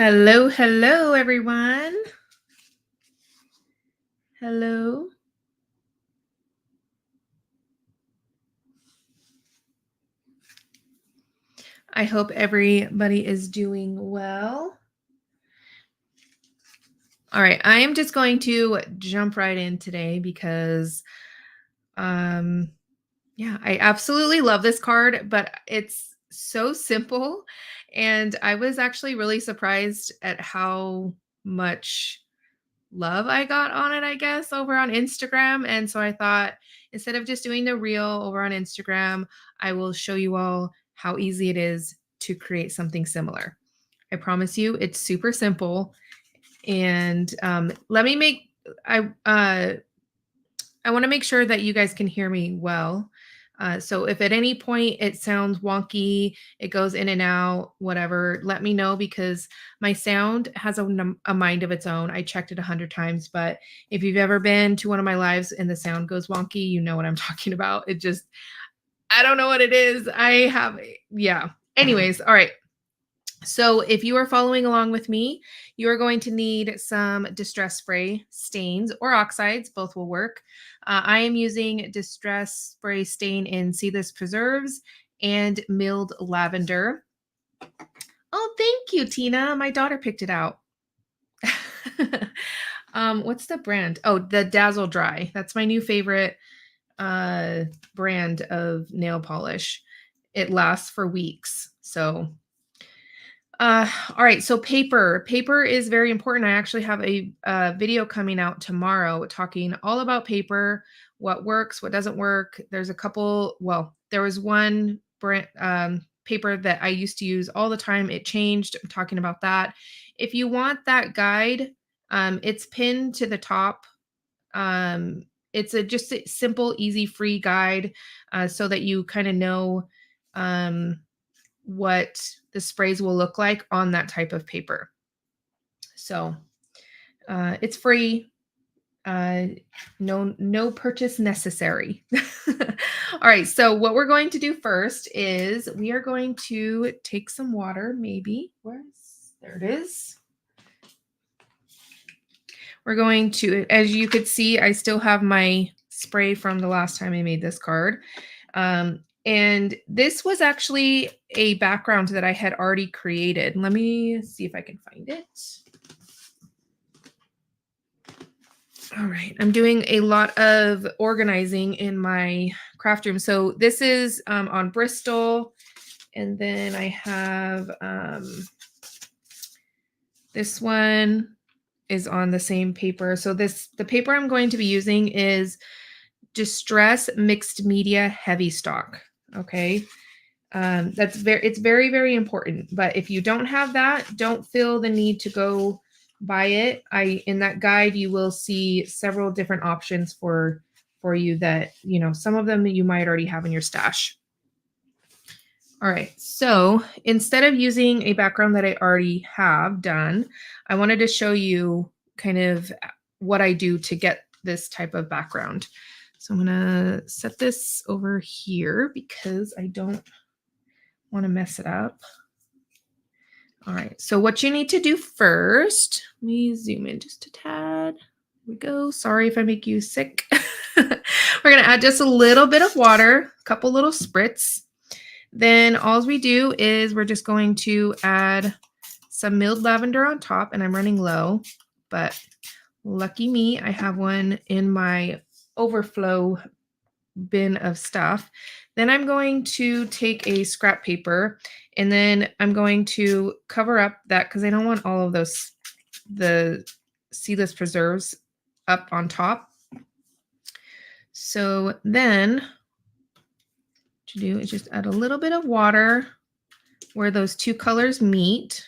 Hello, hello, everyone. Hello. I hope everybody is doing well. All right, I am just going to jump right in today because yeah, I absolutely love this card, but it's so simple and I was actually really surprised at how much love I got on it, I guess, over on Instagram. And so I thought instead of just doing the reel over on Instagram, I will show you all how easy it is to create something similar. I promise you, it's super simple. And let me make, I, uh, I want to make sure that you guys can hear me well. So if at any point it sounds wonky, it goes in and out, whatever, let me know because my sound has a mind of its own. I checked it 100 times, but if you've ever been to one of my lives and the sound goes wonky, you know what I'm talking about. It just, I don't know what it is. Yeah. Anyways, all right. So if you are following along with me, you are going to need some distress spray stains or oxides, both will work. I am using distress spray stain in Seedless Preserves and milled lavender. Oh, thank you, Tina. My daughter picked it out. What's the brand? Oh, the Dazzle Dry. That's my new favorite brand of nail polish. It lasts for weeks. So all right, so paper. Paper is very important. I actually have a video coming out tomorrow talking all about paper, what works, what doesn't work. There's a couple, well, there was one brand paper that I used to use all the time. It changed. I'm talking about that. If you want that guide, it's pinned to the top. It's just a simple, easy, free guide so that you kind of know what the sprays will look like on that type of paper. So it's free. No purchase necessary. All right. So what we're going to do first is we are going to take some water. Maybe there it is. We're going to, as you could see, I still have my spray from the last time I made this card. And this was actually a background that I had already created. Let me see if I can find it. All right, I'm doing a lot of organizing in my craft room. So this is on Bristol. And then I have this one is on the same paper. So the paper I'm going to be using is Distress Mixed Media Heavy Stock. Okay. It's very, very important. But if you don't have that, don't feel the need to go buy it. In that guide, you will see several different options for you that, some of them you might already have in your stash. All right, so instead of using a background that I already have done, I wanted to show you kind of what I do to get this type of background. So I'm gonna set this over here because I don't want to mess it up. All right, so what you need to do first, let me zoom in just a tad. Here we go. Sorry if I make you sick. We're gonna add just a little bit of water, a couple little spritz. Then all we do is we're just going to add some milled lavender on top, and I'm running low, but lucky me, I have one in my overflow bin of stuff. Then I'm going to take a scrap paper and then I'm going to cover up that because I don't want all of the seedless preserves up on top. So then what you do is just add a little bit of water where those two colors meet.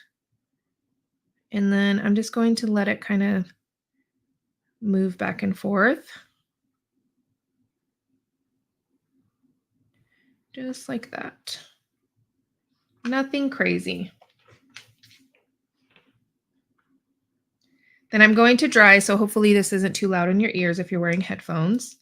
And then I'm just going to let it kind of move back and forth. Just like that. Nothing crazy. Then I'm going to dry, so hopefully this isn't too loud in your ears if you're wearing headphones.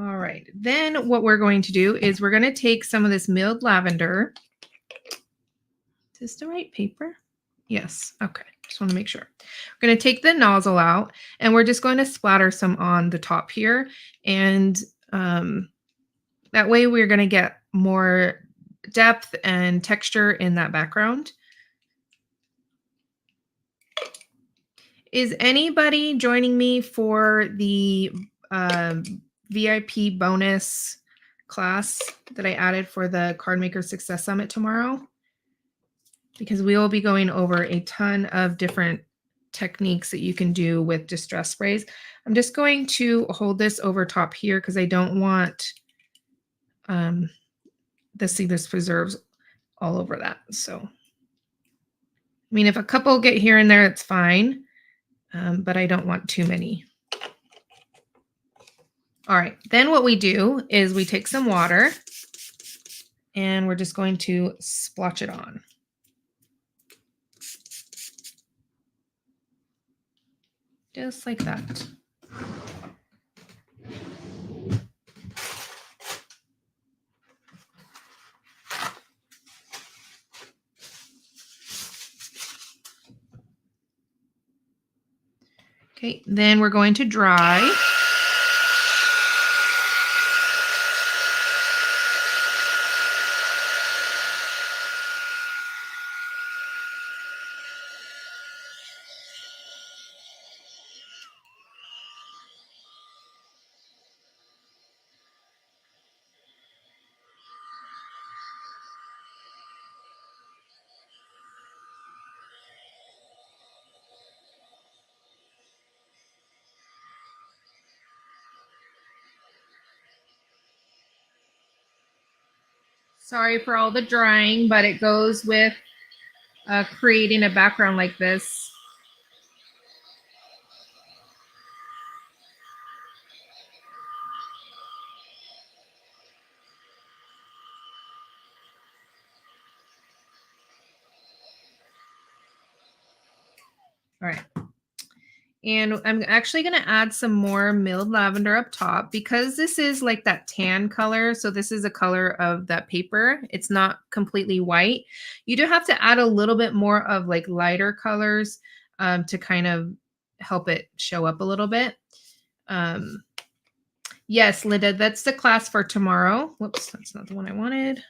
All right, then what we're going to do is we're going to take some of this milled lavender. Is this the right paper? Yes, okay, just want to make sure. We're going to take the nozzle out and we're just going to splatter some on the top here. And that way we're going to get more depth and texture in that background. Is anybody joining me for the VIP bonus class that I added for the Card Maker Success Summit tomorrow? Because we will be going over a ton of different techniques that you can do with distress sprays. I'm just going to hold this over top here because I don't want the seedless preserves all over that. So, I mean, if a couple get here and there, it's fine, but I don't want too many. All right, then what we do is we take some water and we're just going to splotch it on. Just like that. Okay, then we're going to dry. Sorry for all the drying, but it goes with creating a background like this. All right. And I'm actually going to add some more milled lavender up top because this is like that tan color. So this is a color of that paper. It's not completely white. You do have to add a little bit more of like lighter colors to kind of help it show up a little bit. Yes, Linda, that's the class for tomorrow. Whoops, that's not the one I wanted.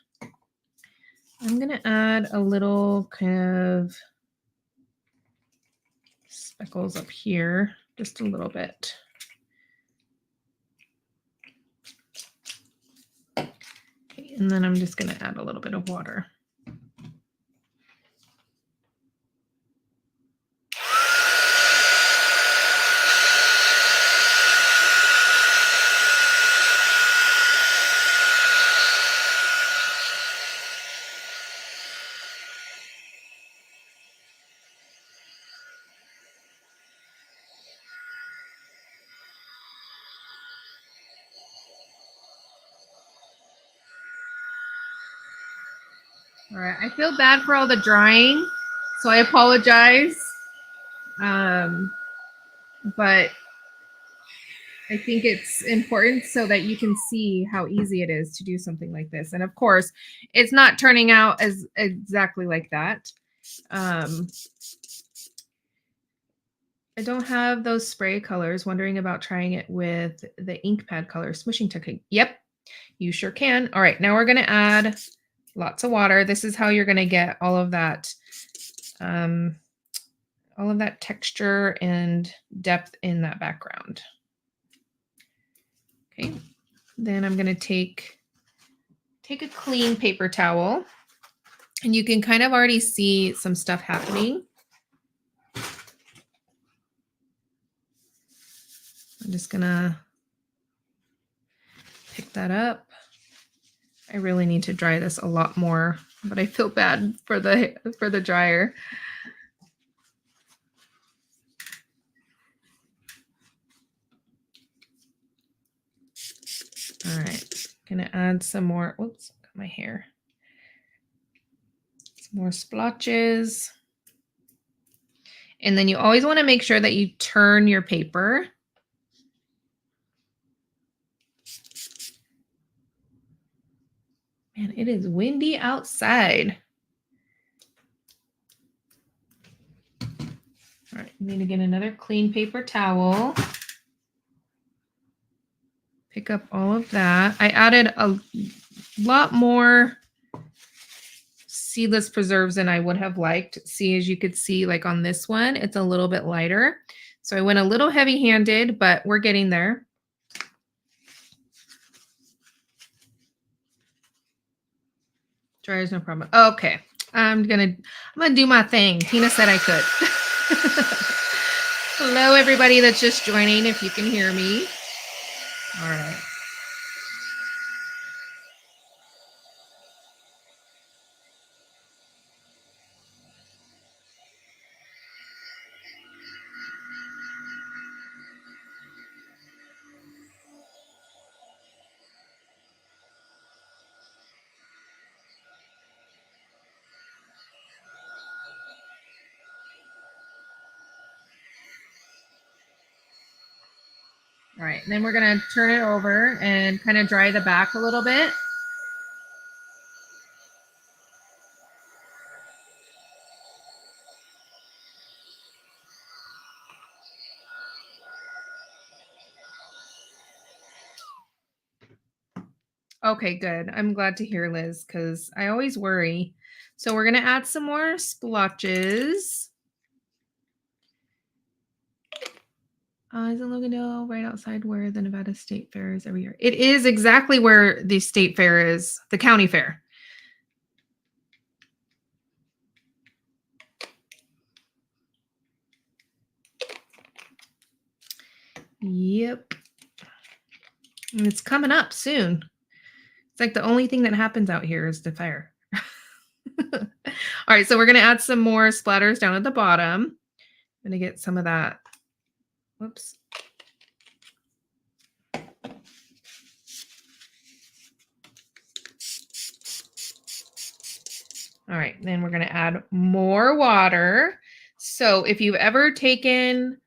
I'm going to add a little kind of speckles up here, just a little bit. Okay, and then I'm just going to add a little bit of water. All right, I feel bad for all the drying, so I apologize. But I think it's important so that you can see how easy it is to do something like this. And of course, it's not turning out as exactly like that. I don't have those spray colors. Wondering about trying it with the ink pad color smooshing technique. Yep, you sure can. All right, now we're going to add lots of water. This is how you're going to get all of that texture and depth in that background. Okay, then I'm going to take a clean paper towel, and you can kind of already see some stuff happening. I'm just going to pick that up. I really need to dry this a lot more, but I feel bad for the dryer. All right, gonna add some more. Whoops, got my hair. Some more splotches. And then you always want to make sure that you turn your paper. And it is windy outside. All right, I need to get another clean paper towel. Pick up all of that. I added a lot more seedless preserves than I would have liked. See, as you could see, like on this one, it's a little bit lighter. So I went a little heavy-handed, but we're getting there. Dryer's no problem. Okay, I'm gonna do my thing. Tina said I could. Hello, everybody that's just joining, if you can hear me. All right. All right, and then we're gonna turn it over and kind of dry the back a little bit. Okay, good. I'm glad to hear, Liz, because I always worry. So we're gonna add some more splotches. Is in Loganville, right outside where the Nevada State Fair is every year. It is exactly where the state fair is, the county fair. Yep. And it's coming up soon. It's like the only thing that happens out here is the fair. All right, so we're going to add some more splatters down at the bottom. I'm going to get some of that. Whoops. All right, then we're going to add more water. So if you've ever taken,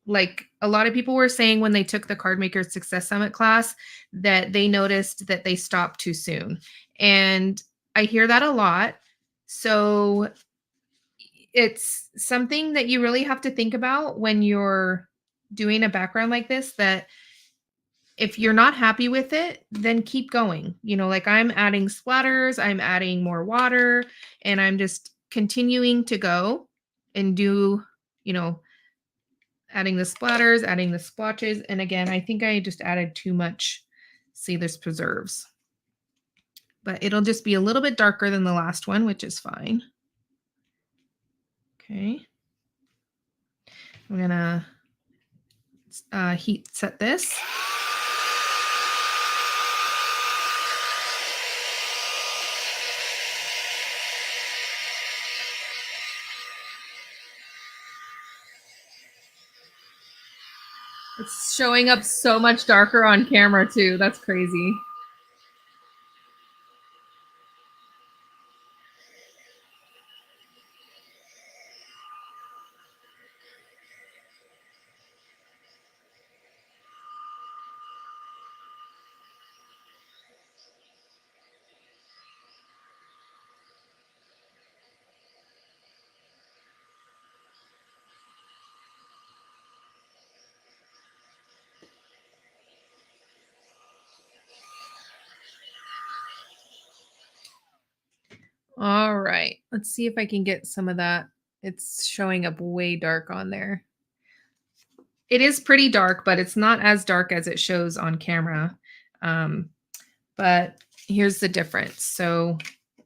like a lot of people were saying when they took the Card Maker Success Summit class, that they noticed that they stopped too soon. And I hear that a lot. So it's something that you really have to think about when you're doing a background like this, that if you're not happy with it, then keep going. You know, like I'm adding splatters, I'm adding more water, and I'm just continuing to go and do, you know, adding the splatters, adding the splotches. And again, I think I just added too much seedless preserves. But it'll just be a little bit darker than the last one, which is fine. Okay. I'm gonna heat set this. It's showing up so much darker on camera too. That's crazy. All right, let's see if I can get some of that. It's showing up way dark on there. It is pretty dark, but it's not as dark as it shows on camera. But here's the difference. So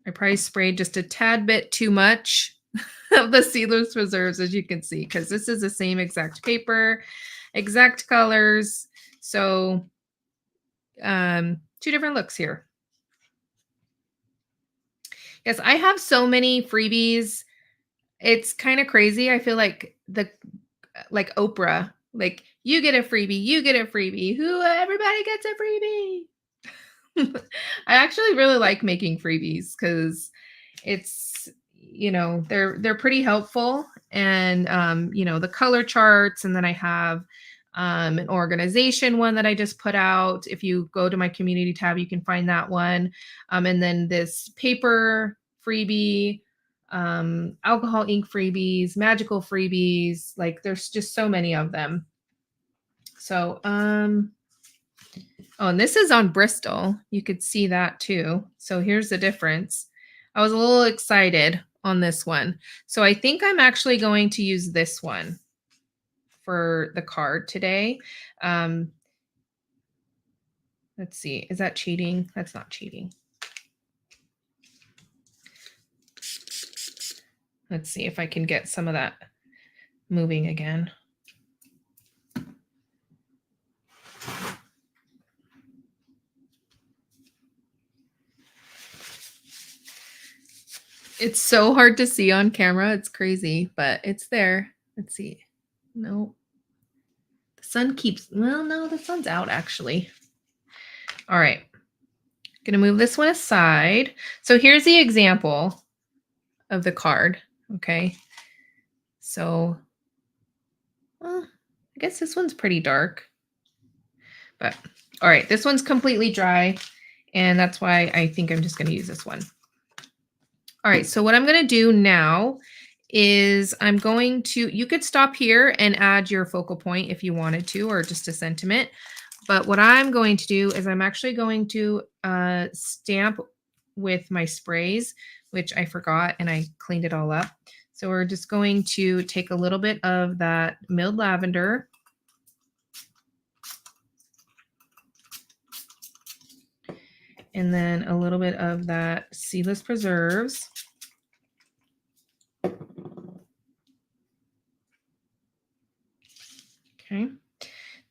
I probably sprayed just a tad bit too much of the seedless preserves, as you can see, because this is the same exact paper, exact colors. So two different looks here. Yes, I have so many freebies. It's kind of crazy. I feel like Oprah, like you get a freebie, you get a freebie. Everybody gets a freebie. I actually really like making freebies because it's, you know, they're pretty helpful. And you know, the color charts, and then I have an organization one that I just put out. If you go to my community tab, you can find that one. And then this paper freebie, alcohol ink freebies, magical freebies. Like there's just so many of them. So, oh, and this is on Bristol. You could see that too. So here's the difference. I was a little excited on this one. So I think I'm actually going to use this one for the card today. Let's see. Is that cheating? That's not cheating. Let's see if I can get some of that moving again. It's so hard to see on camera. It's crazy, but it's there. Let's see. No. The sun keeps, well, no, the sun's out actually. All right. Gonna move this one aside. So here's the example of the card. Okay. So, well, I guess this one's pretty dark. But all right, this one's completely dry. And that's why I think I'm just gonna use this one. All right, so what I'm going to do now is I'm going to, you could stop here and add your focal point if you wanted to, or just a sentiment. But what I'm going to do is I'm actually going to stamp with my sprays, which I forgot and I cleaned it all up. So we're just going to take a little bit of that milled lavender. And then a little bit of that seedless preserves. Okay.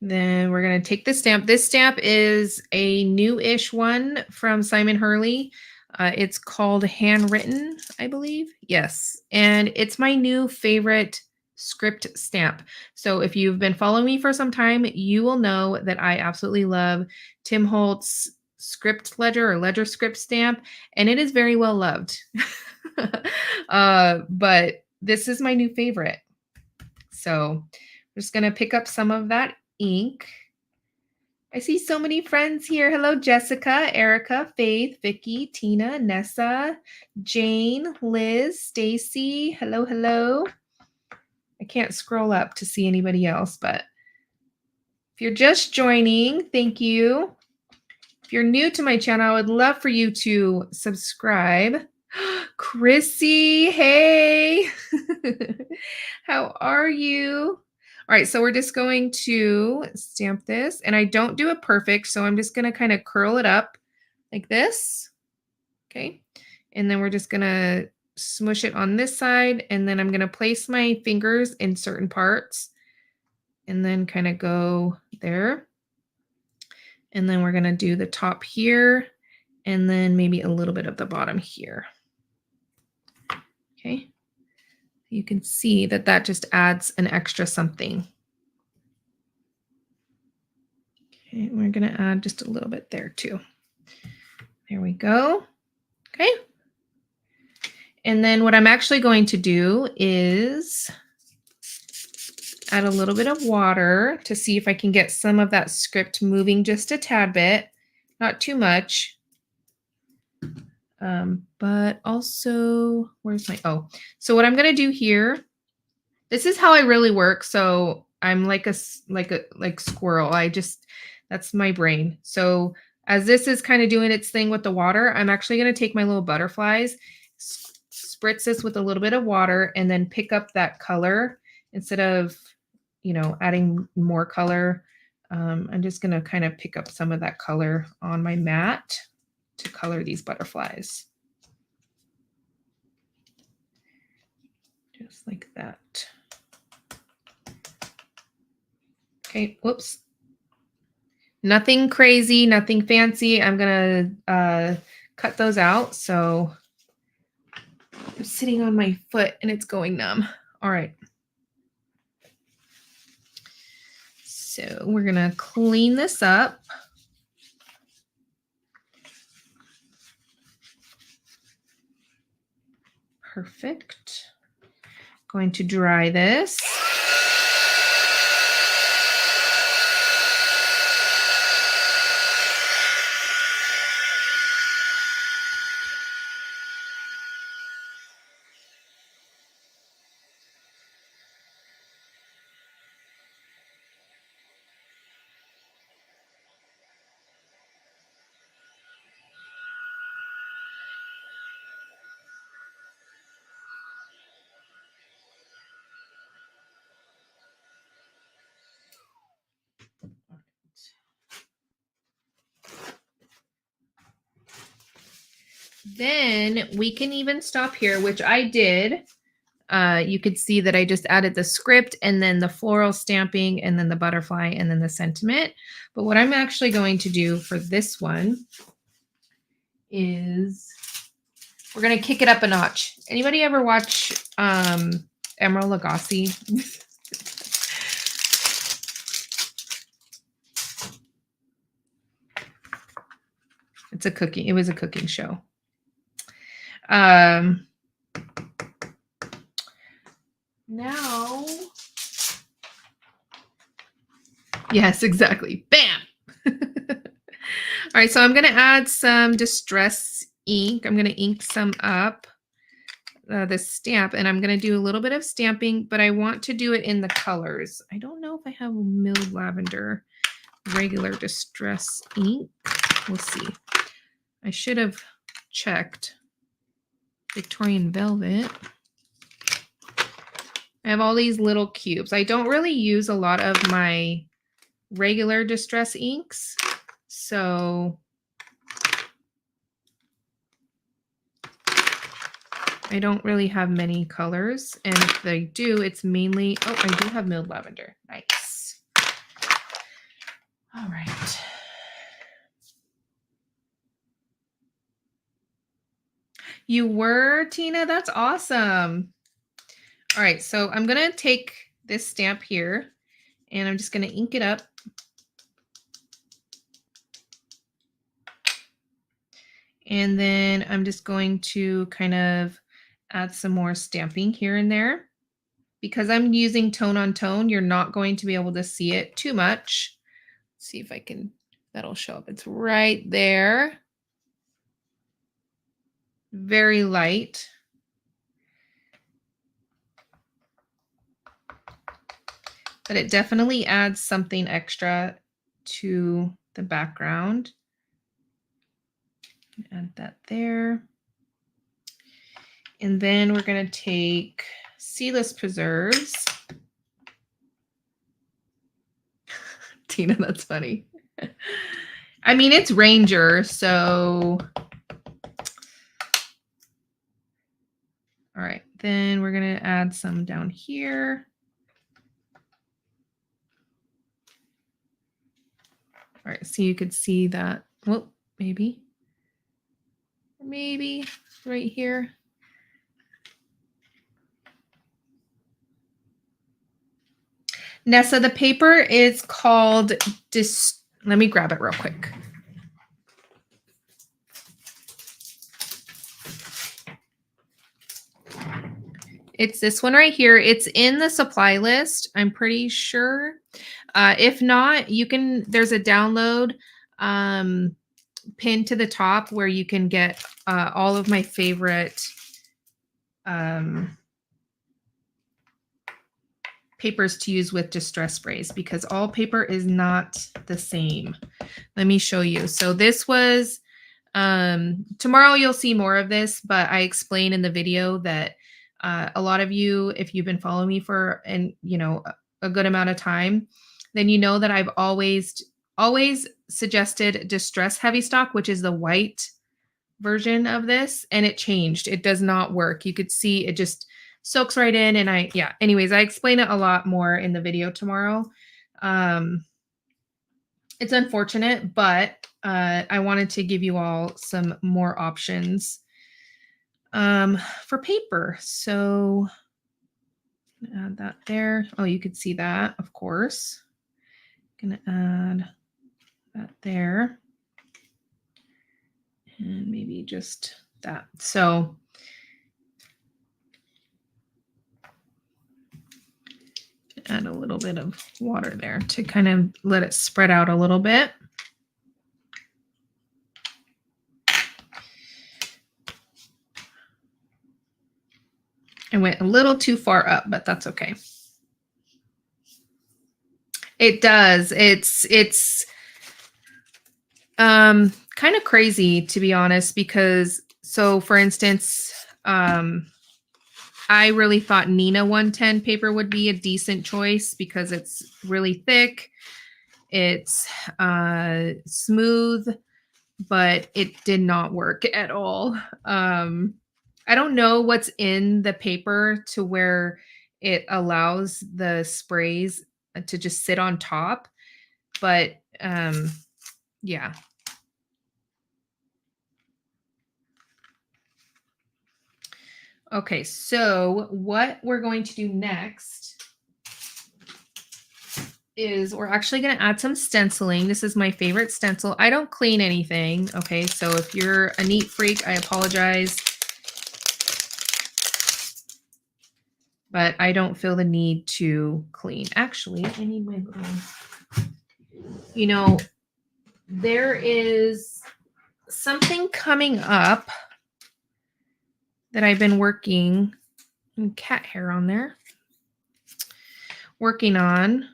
Then we're going to take the stamp. This stamp is a new-ish one from Simon Hurley. It's called Handwritten, I believe. Yes. And it's my new favorite script stamp. So if you've been following me for some time, you will know that I absolutely love Tim Holtz script ledger or ledger script stamp, and it is very well loved. But this is my new favorite. So I'm just going to pick up some of that ink. I see so many friends here. Hello, Jessica, Erica, Faith, Vicky, Tina, Nessa, Jane, Liz, Stacy. Hello, hello. I can't scroll up to see anybody else, but if you're just joining, thank you. If you're new to my channel, I would love for you to subscribe. Chrissy, hey. How are you? All right, so we're just going to stamp this, and I don't do it perfect, so I'm just going to kind of curl it up like this. Okay, and then we're just going to smush it on this side, and then I'm going to place my fingers in certain parts and then kind of go there. And then we're going to do the top here and then maybe a little bit of the bottom here. Okay. You can see that that just adds an extra something. Okay, we're going to add just a little bit there too. There we go. Okay. And then what I'm actually going to do is add a little bit of water to see if I can get some of that script moving just a tad bit, not too much. But also, where's my, oh, so what I'm going to do here, this is how I really work. So I'm like squirrel. That's my brain. So as this is kind of doing its thing with the water, I'm actually going to take my little butterflies, spritz this with a little bit of water, and then pick up that color instead of, you know, adding more color. I'm just going to kind of pick up some of that color on my mat to color these butterflies. Just like that. Okay, whoops. Nothing crazy, nothing fancy. I'm gonna cut those out. So I'm sitting on my foot and it's going numb. All right. So we're gonna clean this up. Perfect. Going to dry this. Then we can even stop here, which I did. You could see that I just added the script and then the floral stamping and then the butterfly and then the sentiment. But what I'm actually going to do for this one is we're going to kick it up a notch. Anybody ever watch Emerald Lagasse? It's a cooking. It was a cooking show. Now, yes, exactly. Bam. All right, so I'm going to add some distress ink. I'm going to ink some up, this stamp, and I'm going to do a little bit of stamping, but I want to do it in the colors. I don't know if I have milled lavender regular distress ink. We'll see. I should have checked Victorian Velvet. I have all these little cubes. I don't really use a lot of my regular distress inks, so I don't really have many colors, and if I do, it's mainly, oh, I do have milled lavender. Nice. All right. You were, Tina? That's awesome. All right, so I'm going to take this stamp here, and I'm just going to ink it up. And then I'm just going to kind of add some more stamping here and there. Because I'm using tone on tone, you're not going to be able to see it too much. Let's see if I can, that'll show up. It's right there. Very light. But it definitely adds something extra to the background. Add that there. And then we're going to take Seedless Preserves. Tina, that's funny. I mean, it's Ranger, so. All right, then we're going to add some down here. All right, so you could see that. Well, maybe right here. Nessa, the paper is called let me grab it real quick. It's this one right here. It's in the supply list, I'm pretty sure. If not, you can, there's a download pinned to the top where you can get all of my favorite papers to use with distress sprays, because all paper is not the same. Let me show you. So this was, tomorrow you'll see more of this, but I explain in the video that a lot of you, if you've been following me for a good amount of time, then you know that I've always suggested distress heavy stock, which is the white version of this, and it changed. It does not work. You could see it just soaks right in, and anyways, I explain it a lot more in the video tomorrow. It's unfortunate, but I wanted to give you all some more options for paper. So add that there. Oh, you could see that, of course. Gonna add that there. And maybe just that. So add a little bit of water there to kind of let it spread out a little bit. I went a little too far up, but that's okay. It does. It's kind of crazy, to be honest, because so for instance, I really thought Nina 110 paper would be a decent choice because it's really thick. It's smooth, but it did not work at all. I don't know what's in the paper to where it allows the sprays to just sit on top, but yeah. Okay, so what we're going to do next is we're actually going to add some stenciling. This is my favorite stencil. I don't clean anything, okay? So if you're a neat freak, I apologize. But I don't feel the need to clean. Actually, I need my little, you know, there is something coming up that I've been working, cat hair on there, working on.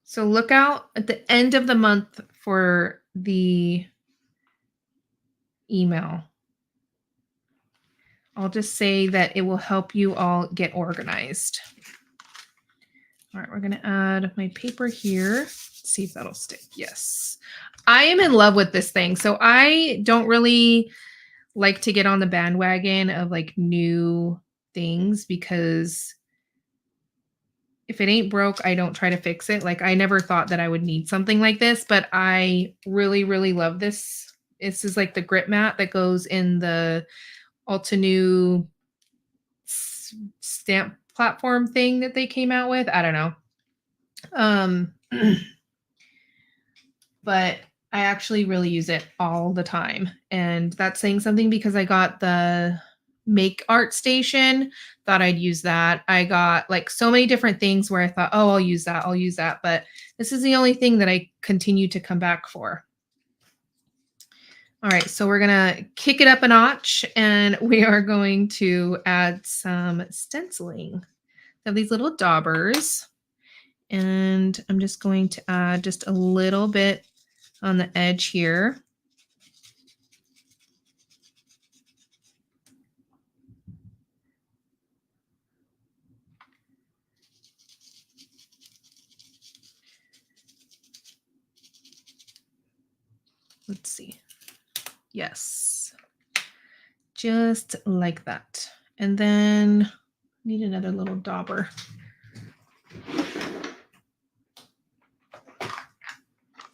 So look out at the end of the month for the email. I'll just say that it will help you all get organized. All right, we're going to add my paper here. Let's see if that'll stick. Yes. I am in love with this thing. So I don't really like to get on the bandwagon of like new things because if it ain't broke, I don't try to fix it. Like I never thought that I would need something like this, but I really, really love this. This is like the grip mat that goes in the Altenew stamp platform thing that they came out with. I don't know. But I actually really use it all the time. And that's saying something because I got the Make Art Station, thought I'd use that. I got like so many different things where I thought, oh, I'll use that. I'll use that. But this is the only thing that I continue to come back for. All right, so we're gonna kick it up a notch and we are going to add some stenciling. I have these little daubers and I'm just going to add just a little bit on the edge here. Let's see. Yes, just like that. And then need another little dauber.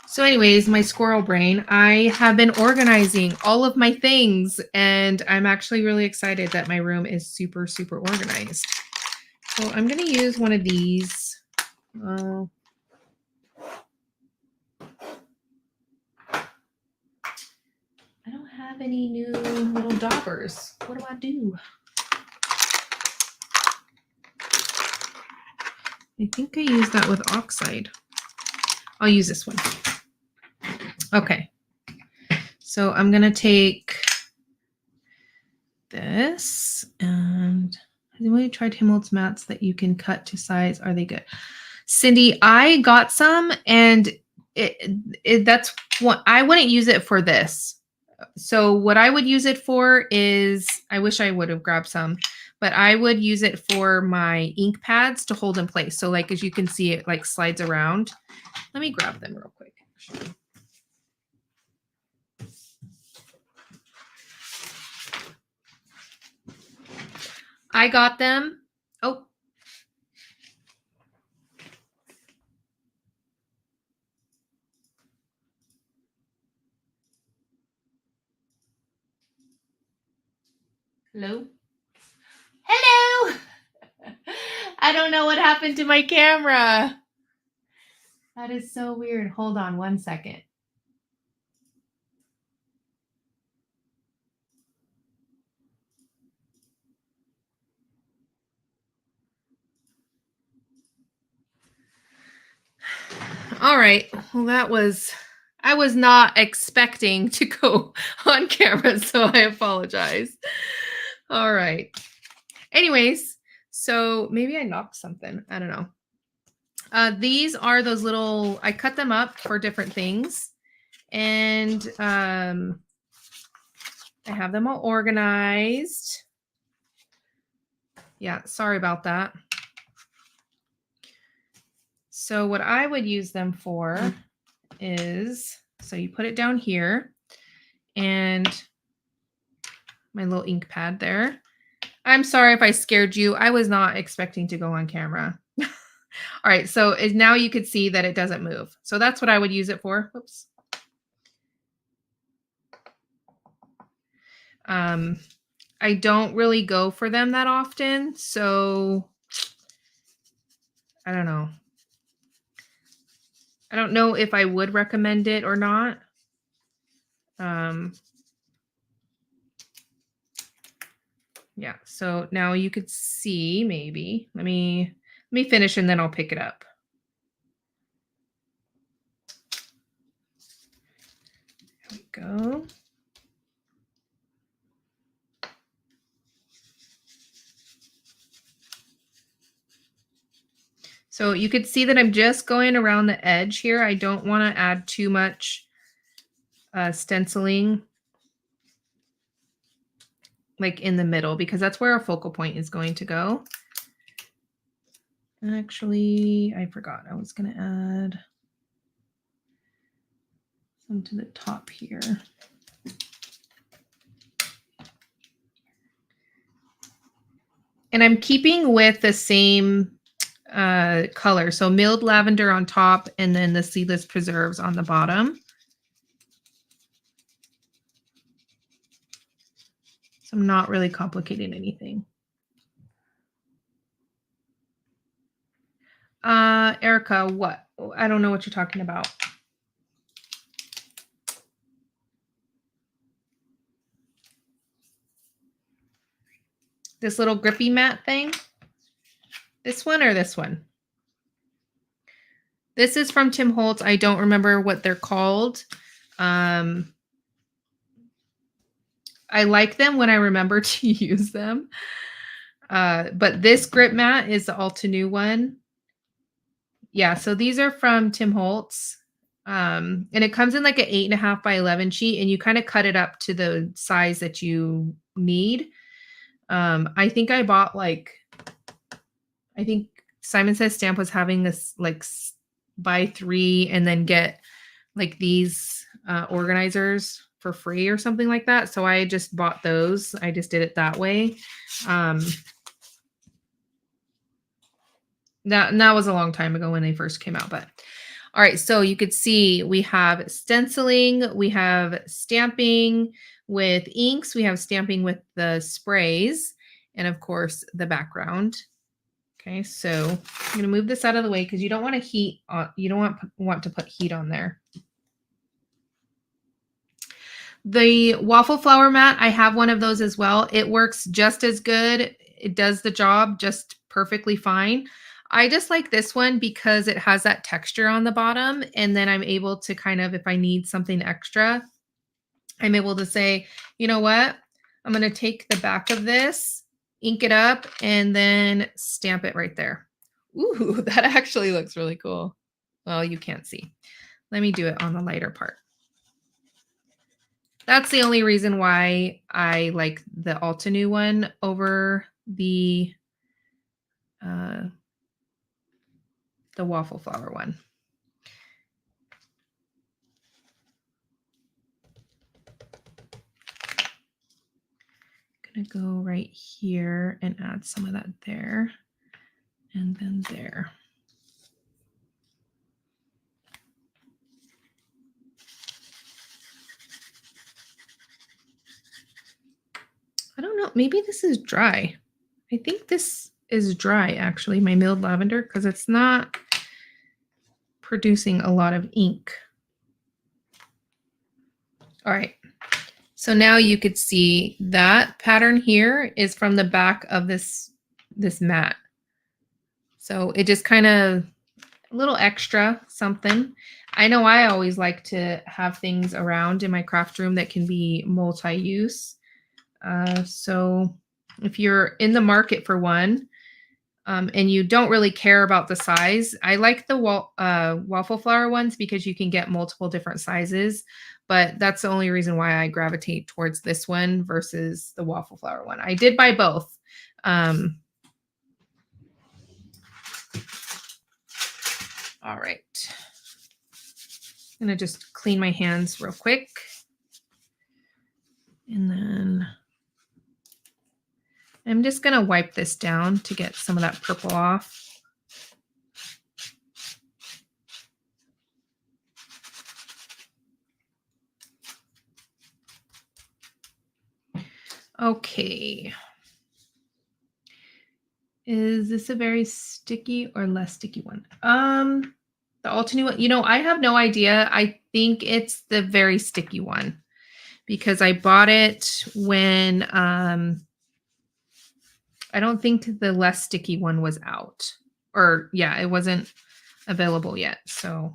So anyways, my squirrel brain, I have been organizing all of my things and I'm actually really excited that my room is super, super organized. So I'm going to use one of these. I don't have any new little daubers. What do I do? I think I used that with oxide. I'll use this one. Okay. So I'm going to take this and have you tried Himmelt's mats that you can cut to size? Are they good? Cindy, I got some and that's what I wouldn't use it for this. So what I would use it for is, I wish I would have grabbed some, but I would use it for my ink pads to hold in place. So like, as you can see, it like slides around. Let me grab them real quick. Actually. I got them. Oh. Hello? Hello! I don't know what happened to my camera. That is so weird. Hold on one second. All right. Well, I was not expecting to go on camera, so I apologize. All right. Anyways, so maybe I knocked something. I don't know. These are those little, I cut them up for different things. And I have them all organized. Yeah, sorry about that. So what I would use them for is, so you put it down here and my little ink pad there. I'm sorry if I scared you. I was not expecting to go on camera. All right, so now you could see that it doesn't move. So that's what I would use it for. Whoops. I don't really go for them that often, so I don't know. I don't know if I would recommend it or not. Yeah, so now you could see maybe. Let me finish and then I'll pick it up. There we go. So you could see that I'm just going around the edge here. I don't want to add too much stenciling like in the middle because that's where our focal point is going to go. Actually, I forgot. I was going to add some to the top here. And I'm keeping with the same color. So milled lavender on top and then the seedless preserves on the bottom. So I'm not really complicating anything. Erica, what? I don't know what you're talking about. This little grippy mat thing? This one or this one? This is from Tim Holtz. I don't remember what they're called. I like them when I remember to use them. But this grip mat is the Alta New one. Yeah, so these are from Tim Holtz. And it comes in like an 8.5 by 11 sheet, and you kind of cut it up to the size that you need. I think I bought like, I think Simon Says Stamp was having this like buy 3 and then get like these organizers for free or something like that. So I just bought those. I just did it that way. That was a long time ago when they first came out, but all right. So you could see we have stenciling, we have stamping with inks, we have stamping with the sprays, and of course the background. Okay, so I'm going to move this out of the way because you don't want to heat on, you don't want to put heat on there. The waffle flower mat, I have one of those as well. It works just as good. It does the job just perfectly fine. I just like this one because it has that texture on the bottom, and then I'm able to kind of, if I need something extra, I'm able to say, you know what? I'm going to take the back of this, ink it up, and then stamp it right there. Ooh, that actually looks really cool. Well, you can't see. Let me do it on the lighter part. That's the only reason why I like the Alta New one over the waffle flower one. I'm gonna go right here and add some of that there and then there. I don't know, maybe this is dry. I think this is dry actually, my milled lavender, because it's not producing a lot of ink. All right, so now you could see that pattern here is from the back of this mat. So it just kind of a little extra something. I know I always like to have things around in my craft room that can be multi-use. So if you're in the market for one, and you don't really care about the size, I like the waffle flower ones because you can get multiple different sizes, but that's the only reason why I gravitate towards this one versus the waffle flower one. I did buy both. All right. I'm going to just clean my hands real quick. And then I'm just going to wipe this down to get some of that purple off. Okay. Is this a very sticky or less sticky one? The Altenew one, you know, I have no idea. I think it's the very sticky one because I bought it when I don't think the less sticky one was out. Or yeah, it wasn't available yet. So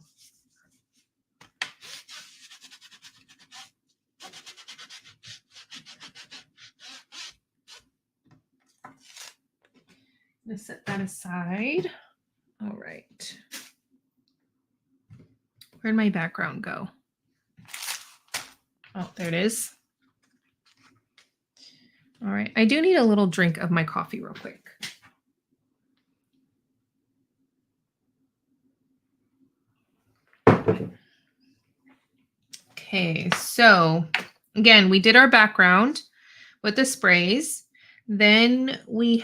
I'm gonna set that aside. All right. Where'd my background go? Oh, there it is. All right. I do need a little drink of my coffee real quick. Okay, so again, we did our background with the sprays. Then we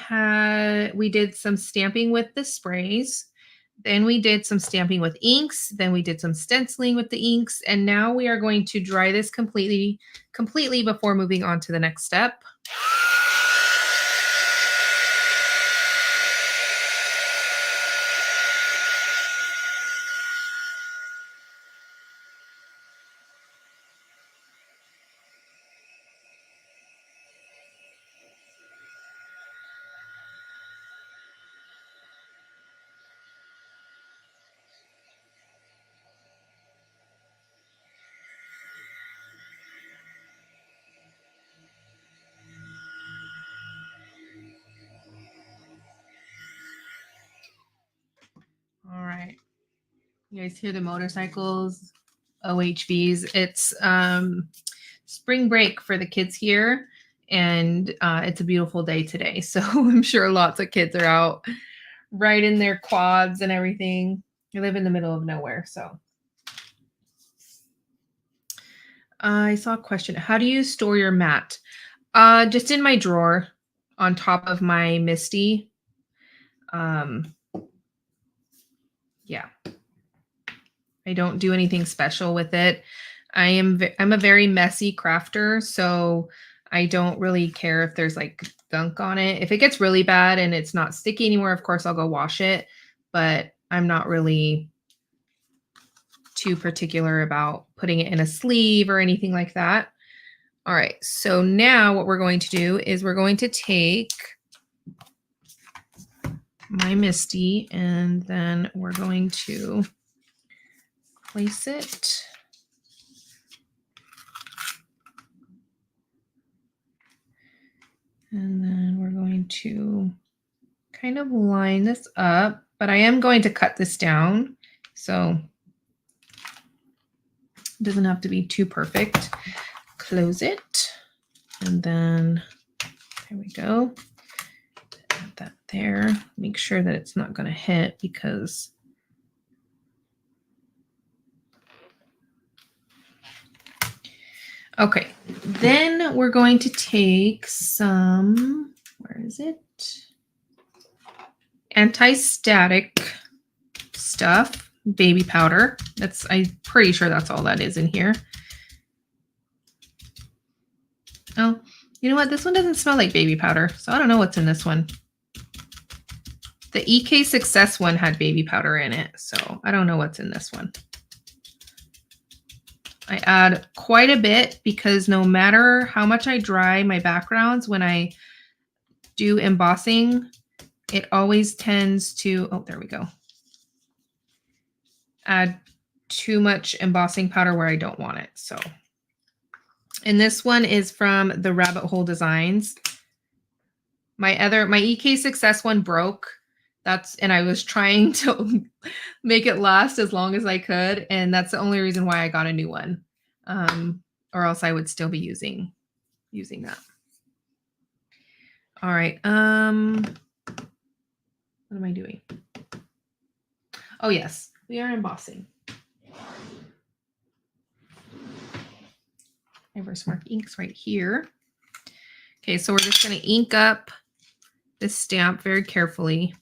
did some stamping with the sprays. Then we did some stamping with inks. Then we did some stenciling with the inks. And now we are going to dry this completely before moving on to the next step. All right. You guys hear the motorcycles, OHVs. It's spring break for the kids here, and it's a beautiful day today. So I'm sure lots of kids are out riding their quads and everything. I live in the middle of nowhere, so. I saw a question. How do you store your mat? Just in my drawer on top of my Misty. Yeah. I don't do anything special with it. I'm a very messy crafter, so I don't really care if there's like gunk on it. If it gets really bad and it's not sticky anymore, of course I'll go wash it, but I'm not really too particular about putting it in a sleeve or anything like that. All right, so now what we're going to do is we're going to take my Misty and then we're going to place it. And then we're going to kind of line this up, but I am going to cut this down. So it doesn't have to be too perfect. Close it. And then there we go. Add that there. Make sure that it's not going to hit because okay, then we're going to take some, where is it? Anti-static stuff, baby powder. I'm pretty sure that's all that is in here. Oh, you know what? This one doesn't smell like baby powder, so I don't know what's in this one. The EK Success one had baby powder in it, so I don't know what's in this one. I add quite a bit because no matter how much I dry my backgrounds, when I do embossing, it always tends to, oh, there we go, add too much embossing powder where I don't want it. So, and this one is from the Rabbit Hole Designs. My EK Success one broke. And I was trying to make it last as long as I could. And that's the only reason why I got a new one. Or else I would still be using that. All right. What am I doing? Oh, yes. We are embossing. Okay, my Versamark inks right here. Okay, so we're just going to ink up this stamp very carefully.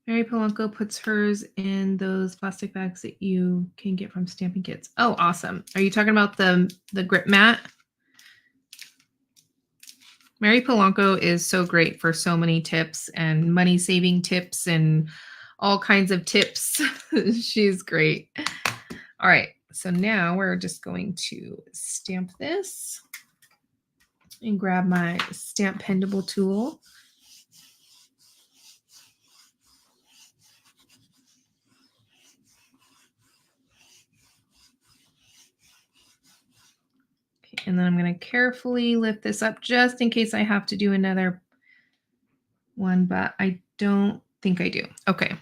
Mary Polanco puts hers in those plastic bags that you can get from stamping kits. Oh, awesome. Are you talking about the grip mat? Mary Polanco is so great for so many tips and money saving tips and all kinds of tips. She's great. All right, so now we're just going to stamp this and grab my stamp pendable tool. Okay, and then I'm going to carefully lift this up just in case I have to do another one, but I don't think I do. Okay.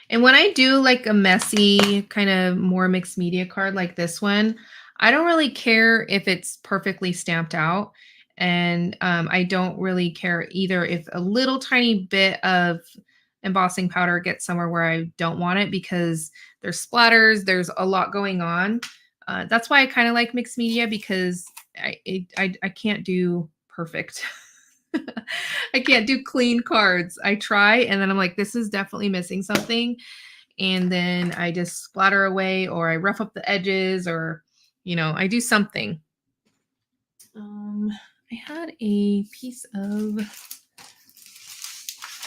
And when I do like a messy kind of more mixed media card like this one, I don't really care if it's perfectly stamped out. And I don't really care either if a little tiny bit of embossing powder gets somewhere where I don't want it, because there's splatters, there's a lot going on. That's why I kind of like mixed media, because I can't do perfect. I can't do clean cards. I try and then I'm like, this is definitely missing something. And then I just splatter away, or I rough up the edges, or, you know, I do something. I had a piece of,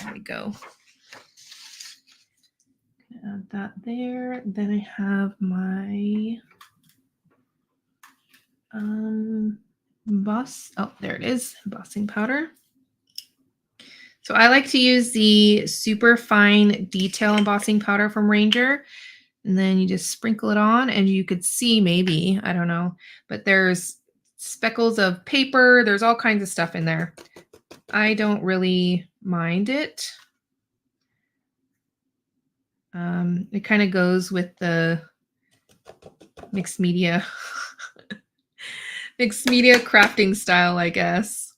there we go. Add that there. Then I have my emboss. Oh, there it is, embossing powder. So I like to use the super fine detail embossing powder from Ranger. And then you just sprinkle it on, and you could see, maybe, I don't know, but there's speckles of paper. There's all kinds of stuff in there. I don't really mind it. It kind of goes with the mixed media mixed media crafting style, I guess.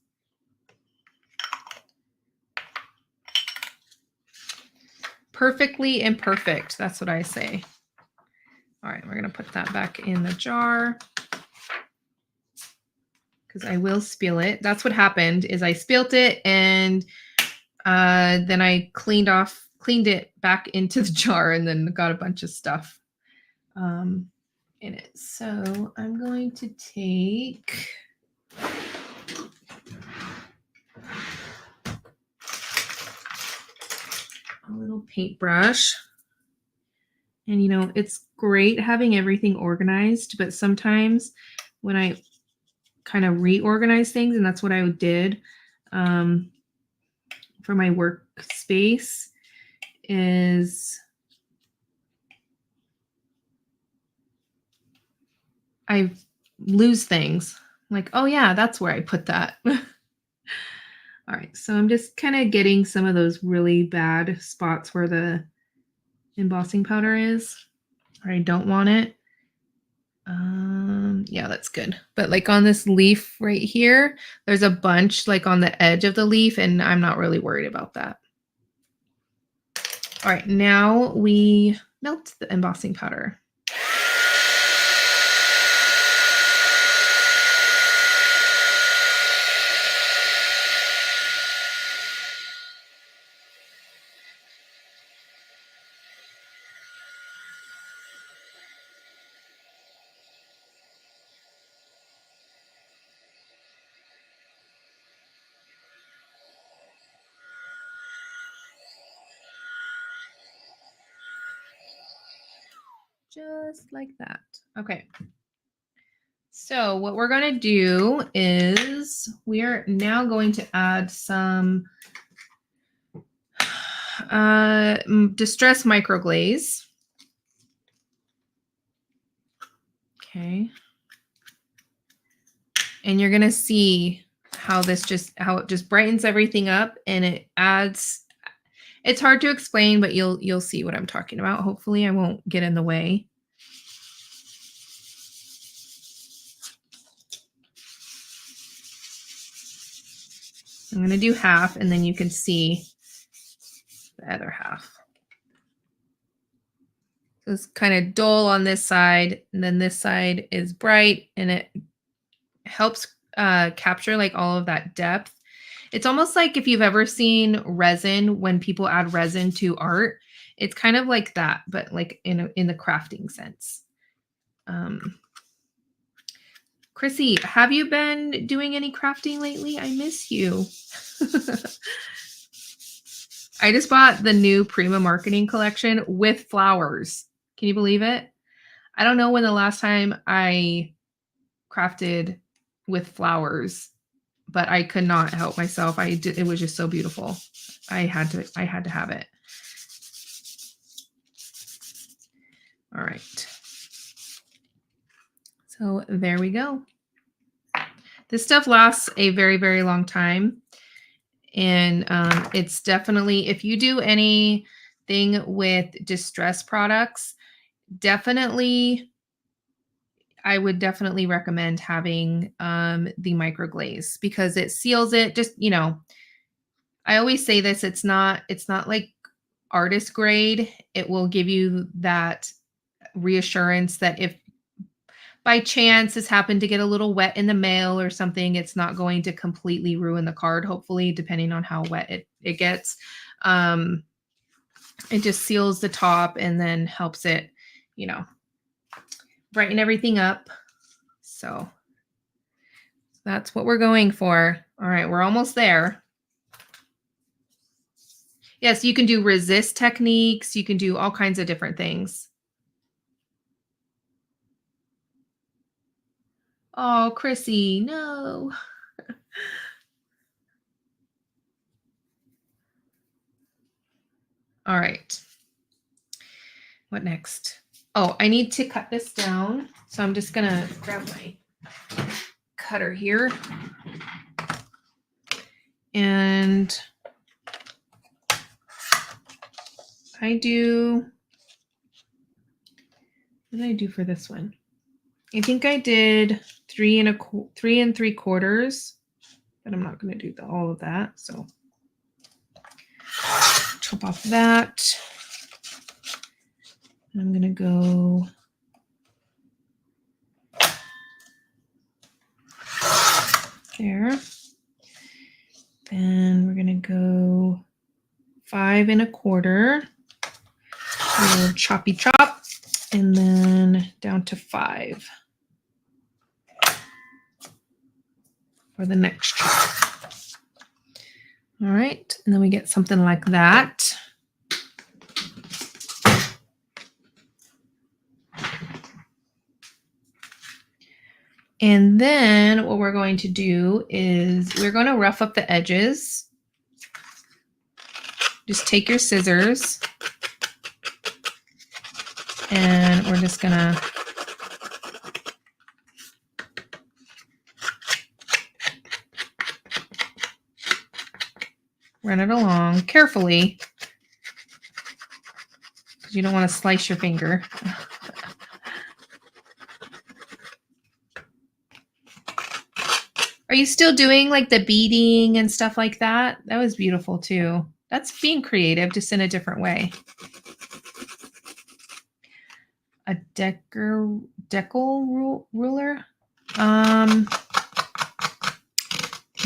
Perfectly imperfect. That's what I say. All right, we're going to put that back in the jar because I will spill it. That's what happened, is I spilt it, and then I cleaned it back into the jar, and then got a bunch of stuff in it. So I'm going to take a little paintbrush. And, you know, it's great having everything organized, but sometimes when I kind of reorganize things, and that's what I did for my workspace, is I lose things. Like, oh yeah, that's where I put that. All right, so I'm just kind of getting some of those really bad spots where the embossing powder is, or I don't want it. Yeah, that's good. But like on this leaf right here, there's a bunch like on the edge of the leaf, and I'm not really worried about that. All right, now we melt the embossing powder. Just like that. Okay. So what we're going to do is we are now going to add some distress microglaze. Okay. And you're going to see how it just brightens everything up, and it adds, it's hard to explain, but you'll see what I'm talking about. Hopefully I won't get in the way. I'm going to do half, and then you can see the other half. So it's kind of dull on this side, and then this side is bright, and it helps capture like all of that depth. It's almost like if you've ever seen resin, when people add resin to art, it's kind of like that, but like in the crafting sense. Chrissy, have you been doing any crafting lately? I miss you. I just bought the new Prima marketing collection with flowers. Can you believe it? I don't know when the last time I crafted with flowers, but I could not help myself. It was just so beautiful. I had to have it. All right. So there we go. This stuff lasts a very, very long time. And it's definitely, if you do anything with distress products, I would definitely recommend having the micro glaze, because it seals it. Just, I always say this, it's not like artist grade. It will give you that reassurance that if by chance this happened to get a little wet in the mail or something, it's not going to completely ruin the card, hopefully, depending on how wet it gets. It just seals the top and then helps it, brighten everything up. So that's what we're going for. All right, we're almost there. Yes, you can do resist techniques. You can do all kinds of different things. Oh, Chrissy, no. All right. What next? Oh, I need to cut this down. So I'm just going to grab my cutter here. And what did I do for this one? I think I did 3 3¾ but I'm not going to do all of that. So chop off that. And I'm going to go there. Then we're going to go 5¼ a little choppy chop, and then down to 5 for the next chop. All right, and then we get something like that. And then what we're going to do is we're going to rough up the edges. Just take your scissors and we're just going to run it along carefully, because you don't want to slice your finger. Are you still doing like the beading and stuff like that? That was beautiful too. That's being creative, just in a different way. A decal ruler?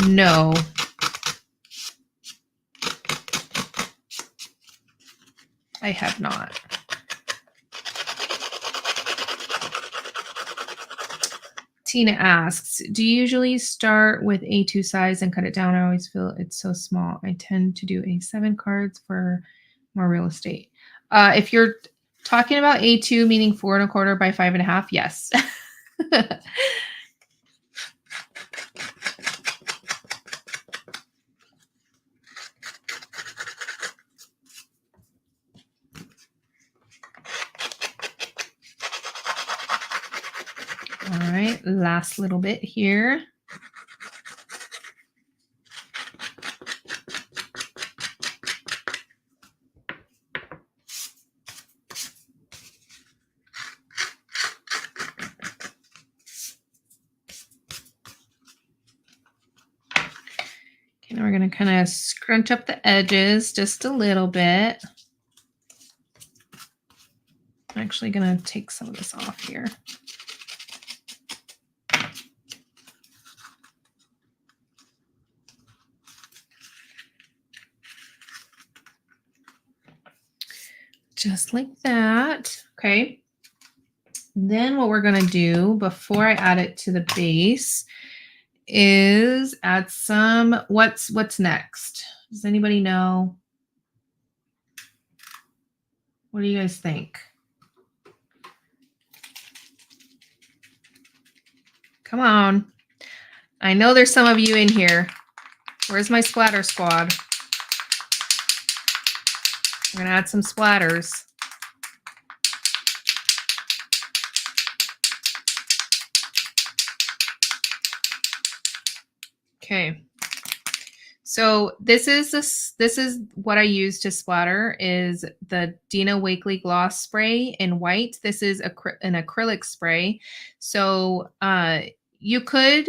No. I have not. Tina asks, do you usually start with A2 size and cut it down? I always feel it's so small. I tend to do A7 cards for more real estate. If you're talking about A2, meaning 4¼ by 5½, yes. All right, last little bit here. Okay, now we're going to kind of scrunch up the edges just a little bit. I'm actually going to take some of this off here. Just like that. Okay. Then what we're going to do before I add it to the base is add some, what's next? Does anybody know? What do you guys think? Come on. I know there's some of you in here. Where's my splatter squad? We're going to add some splatters. Okay. So this is what I use to splatter is the Dina Wakley gloss spray in white. This is an acrylic spray. So you could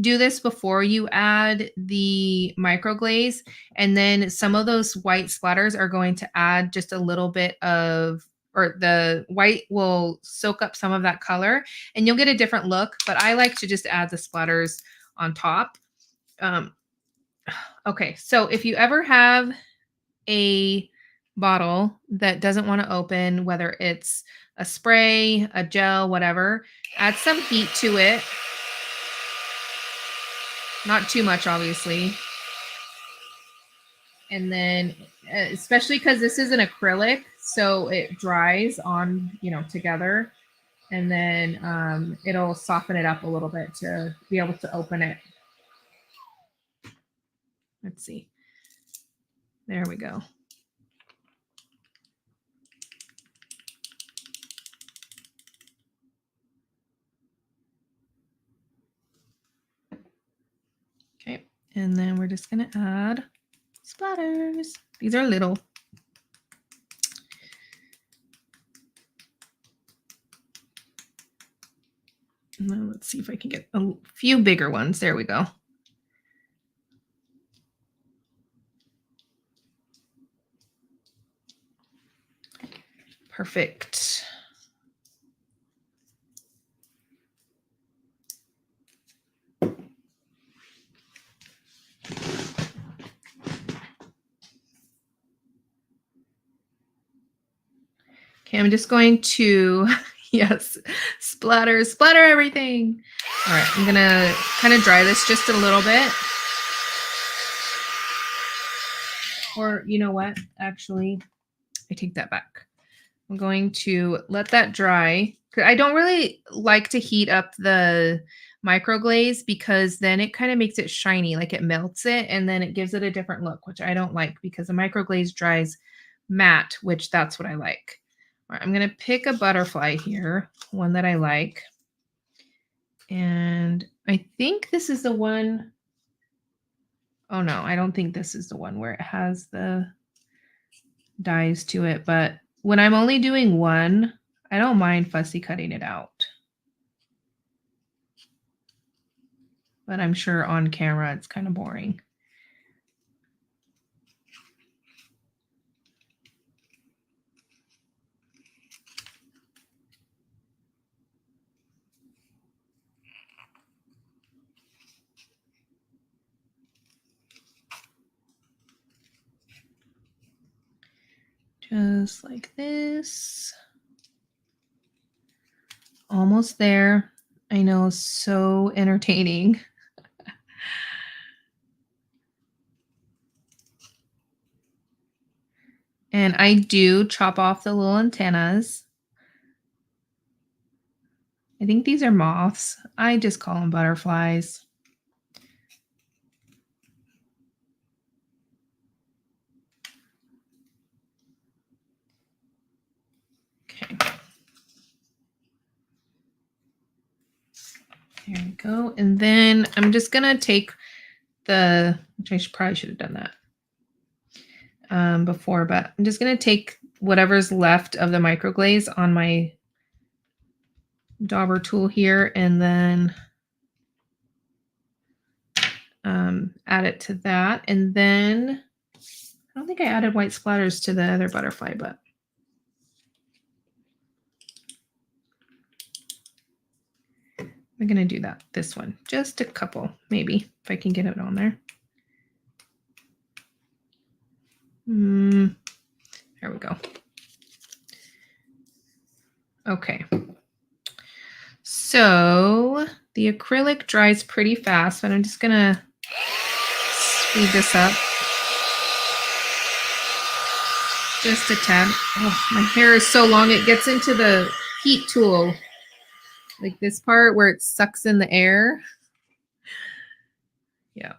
do this before you add the microglaze, and then some of those white splatters are going to add just a little bit of, or the white will soak up some of that color and you'll get a different look, but I like to just add the splatters on top. Okay, so if you ever have a bottle that doesn't want to open, whether it's a spray, a gel, whatever, add some heat to it. Not too much, obviously. And then, especially because this is an acrylic, so it dries on, together. And then it'll soften it up a little bit to be able to open it. Let's see. There we go. Okay, and then we're just going to add splatters. These are little. And then let's see if I can get a few bigger ones. There we go. Perfect. Okay, I'm just going to, yes, splatter everything. All right, I'm gonna kind of dry this just a little bit. Or you know what, actually, I take that back. I'm going to let that dry. I don't really like to heat up the microglaze because then it kind of makes it shiny, like it melts it, and then it gives it a different look, which I don't like because the microglaze dries matte, which that's what I like. All right, I'm going to pick a butterfly here, one that I like. And I think this is the one. Oh no, I don't think this is the one where it has the dies to it, but when I'm only doing one, I don't mind fussy cutting it out. But I'm sure on camera it's kind of boring. Just like this. Almost there. I know, so entertaining. And I do chop off the little antennas. I think these are moths. I just call them butterflies. Okay. There we go. And then I'm just going to take which I probably should have done that before, but I'm just going to take whatever's left of the microglaze on my dauber tool here and then add it to that. And then I don't think I added white splatters to the other butterfly, but I'm going to do that. This one, just a couple, maybe, if I can get it on there. There we go. Okay. So the acrylic dries pretty fast, but I'm just going to speed this up. Just a tad. Oh, my hair is so long, it gets into the heat tool. Like this part where it sucks in the air. Yeah.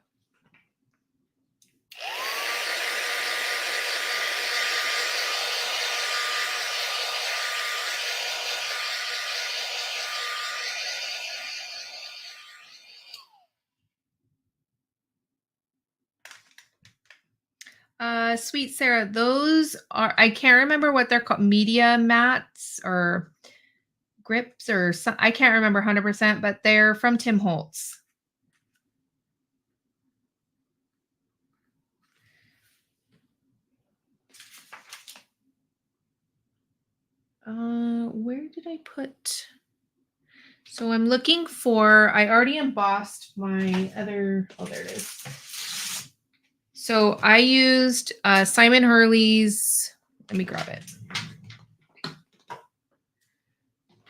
Sweet Sarah, those are, I can't remember what they're called, media mats or grips or some, I can't remember 100%, but they're from Tim Holtz. Where did I put? So I'm looking for, I already embossed my other, oh, there it is. So I used Simon Hurley's, let me grab it,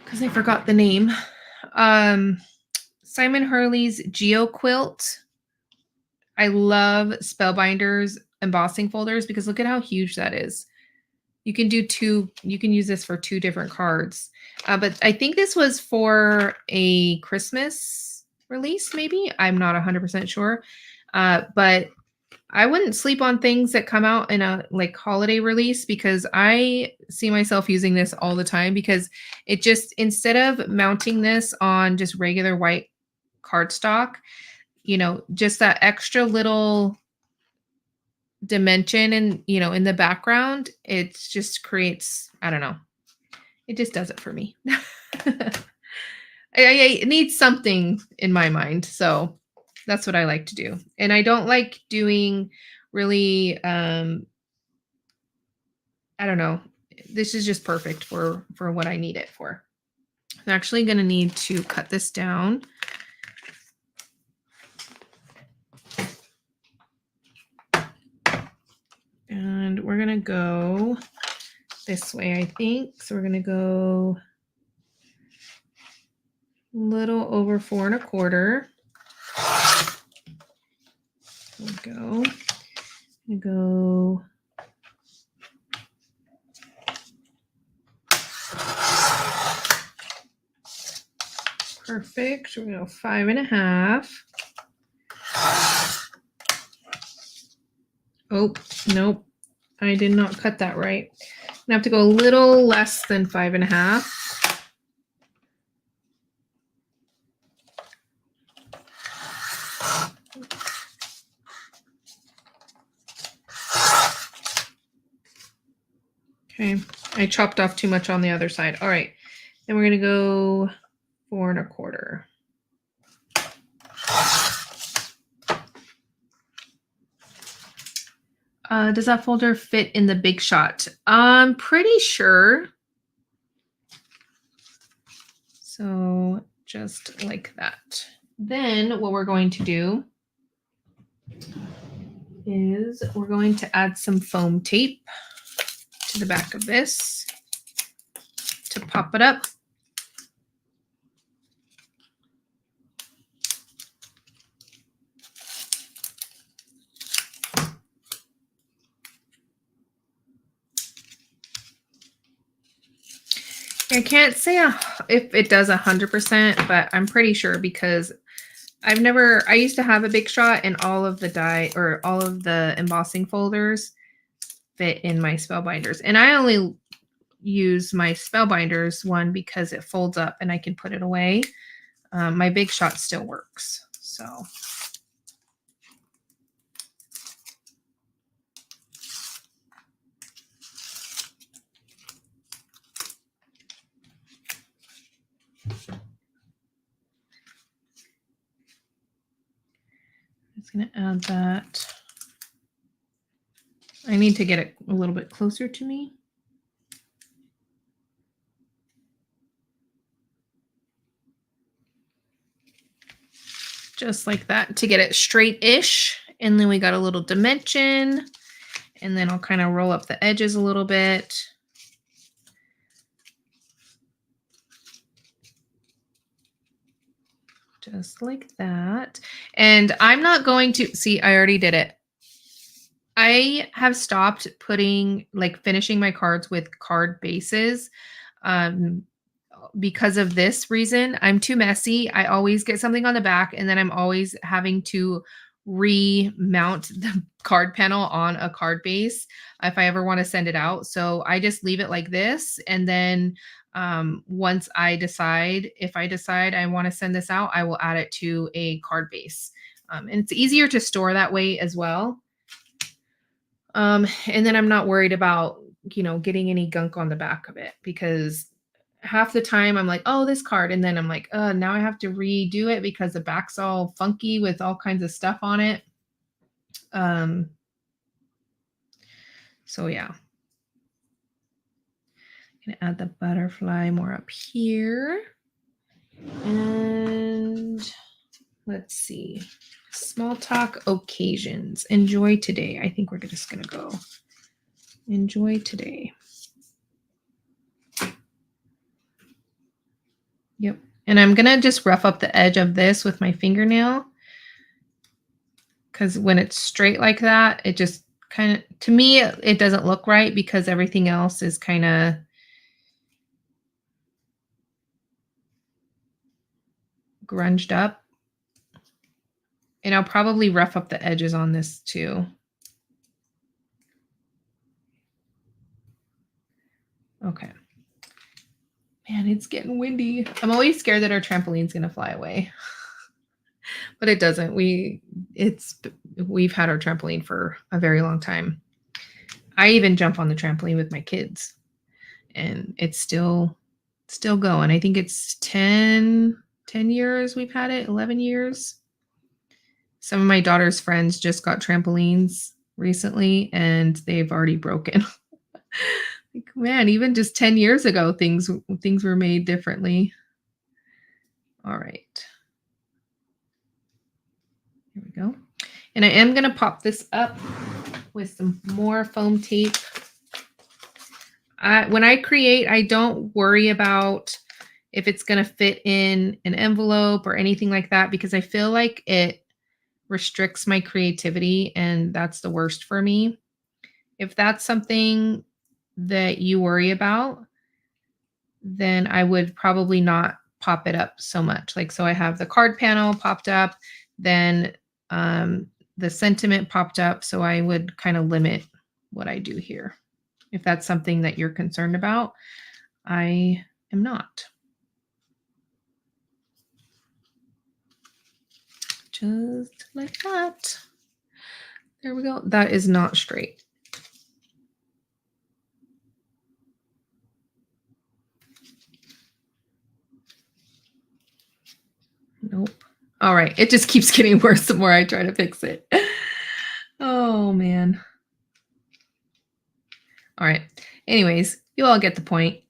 because I forgot the name. Simon Hurley's Geo Quilt. I love Spellbinders embossing folders because look at how huge that is. You can do two, you can use this for 2 different cards. But I think this was for a Christmas release, maybe. I'm not 100% sure. But I wouldn't sleep on things that come out in a like holiday release because I see myself using this all the time because it just, instead of mounting this on just regular white cardstock, you know, just that extra little dimension and, you know, in the background, it just creates, I don't know. It just does it for me. I need something in my mind. So that's what I like to do. And I don't like doing really, I don't know. This is just perfect for what I need it for. I'm actually going to need to cut this down. And we're going to go this way, I think. So we're going to go a little over 4 1/4. There we go. I'm going to go perfect. We're going to go 5 1/2. Oh, nope. I did not cut that right. I have to go a little less than 5 1/2. Okay, I chopped off too much on the other side. All right, then we're gonna go 4 1/4. Does that folder fit in the Big Shot? I'm pretty sure. So just like that. Then what we're going to do is we're going to add some foam tape to the back of this to pop it up. I can't say if it does 100%, but I'm pretty sure because I used to have a Big Shot and all of the die or all of the embossing folders fit in my Spellbinders. And I only use my Spellbinders one because it folds up and I can put it away. My Big Shot still works. So. just going to add that. I need to get it a little bit closer to me. Just like that to get it straight-ish. And then we got a little dimension. And then I'll kind of roll up the edges a little bit. Just like that. And I'm not going to, see, I already did it. I have stopped finishing my cards with card bases. Because of this reason. I'm too messy. I always get something on the back, and then I'm always having to remount the card panel on a card base if I ever want to send it out. So I just leave it like this. And then once if I decide I want to send this out, I will add it to a card base. And it's easier to store that way as well. And then I'm not worried about, getting any gunk on the back of it, because half the time I'm like, oh, this card. And then I'm like, now I have to redo it because the back's all funky with all kinds of stuff on it. So yeah. I'm gonna add the butterfly more up here. And let's see. Small talk occasions. Enjoy today. I think we're just gonna go enjoy today. Yep. And I'm going to just rough up the edge of this with my fingernail, because when it's straight like that, it just kind of, to me, it doesn't look right because everything else is kind of grunged up. And I'll probably rough up the edges on this too. Okay. Man, it's getting windy. I'm always scared that our trampoline's going to fly away. But it doesn't. We've had our trampoline for a very long time. I even jump on the trampoline with my kids, and it's still going. I think it's 10 years we've had it, 11 years. Some of my daughter's friends just got trampolines recently, and they've already broken. Man, even just 10 years ago, things were made differently. All right. Here we go. And I am going to pop this up with some more foam tape. When I create, I don't worry about if it's going to fit in an envelope or anything like that, because I feel like it restricts my creativity, and that's the worst for me. If that's something that you worry about, then I would probably not pop it up so much. So I have the card panel popped up, then the sentiment popped up. So I would kind of limit what I do here. If that's something that you're concerned about, I am not. Just like that. There we go. That is not straight. Nope. All right. It just keeps getting worse the more I try to fix it. Oh, man. All right. Anyways, you all get the point.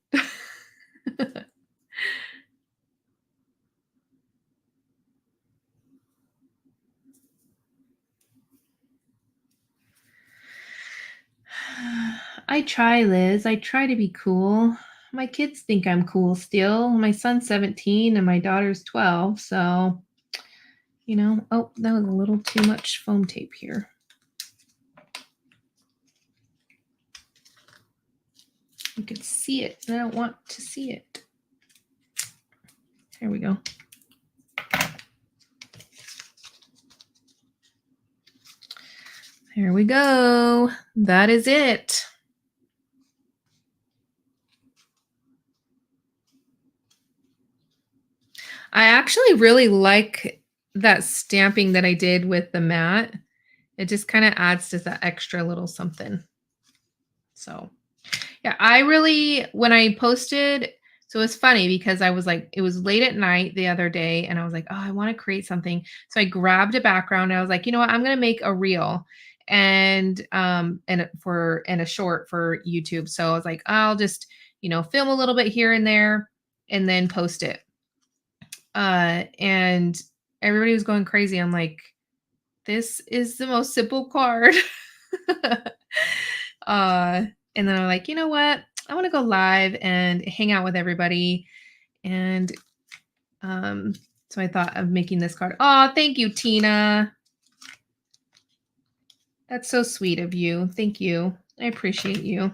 I try, Liz. I try to be cool. My kids think I'm cool still. My son's 17 and my daughter's 12. So, oh, that was a little too much foam tape here. You can see it, and I don't want to see it. There we go. There we go. That is it. I actually really like that stamping that I did with the mat. It just kind of adds to that extra little something. So yeah, when I posted So it's funny because I was like, it was late at night the other day and I was like, oh, I want to create something. So I grabbed a background and I was like, you know what, I'm gonna make a reel and a short for YouTube. So I was like, I'll just, film a little bit here and there and then post it. And everybody was going crazy. I'm like, this is the most simple card. uh, and then I'm like, you know what? I want to go live and hang out with everybody. And so I thought of making this card. Oh, thank you, Tina. That's so sweet of you. Thank you. I appreciate you.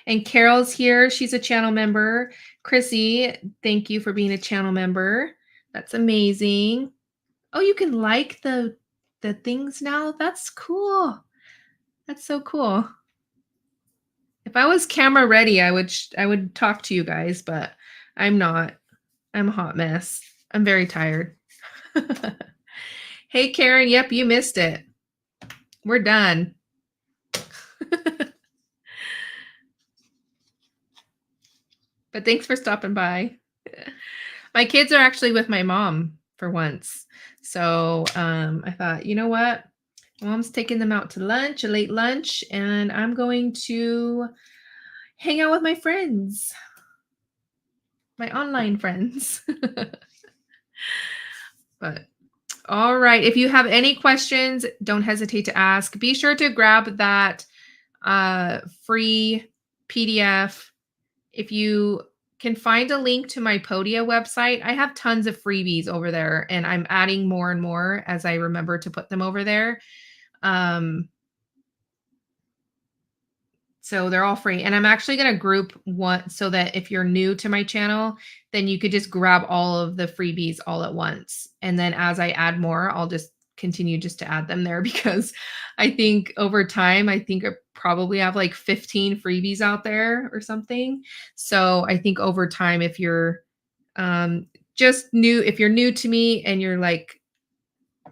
And Carol's here. She's a channel member. Chrissy, thank you for being a channel member. That's amazing. Oh, you can like the things now? That's cool. That's so cool. If I was camera ready, I would talk to you guys, but I'm not. I'm a hot mess. I'm very tired. Hey, Karen. Yep, you missed it. We're done. But thanks for stopping by. My kids are actually with my mom for once. So I thought, you know what? Mom's taking them out to lunch, a late lunch, and I'm going to hang out with my friends, my online friends. But all right. If you have any questions, don't hesitate to ask. Be sure to grab that free PDF. If you can find a link to my Podia website, I have tons of freebies over there, and I'm adding more and more as I remember to put them over there. So they're all free. And I'm actually going to group one so that if you're new to my channel, then you could just grab all of the freebies all at once. And then as I add more, I'll just continue just to add them there because I think over time, I probably have like 15 freebies out there or something. So I think over time, if you're if you're new to me and you're like,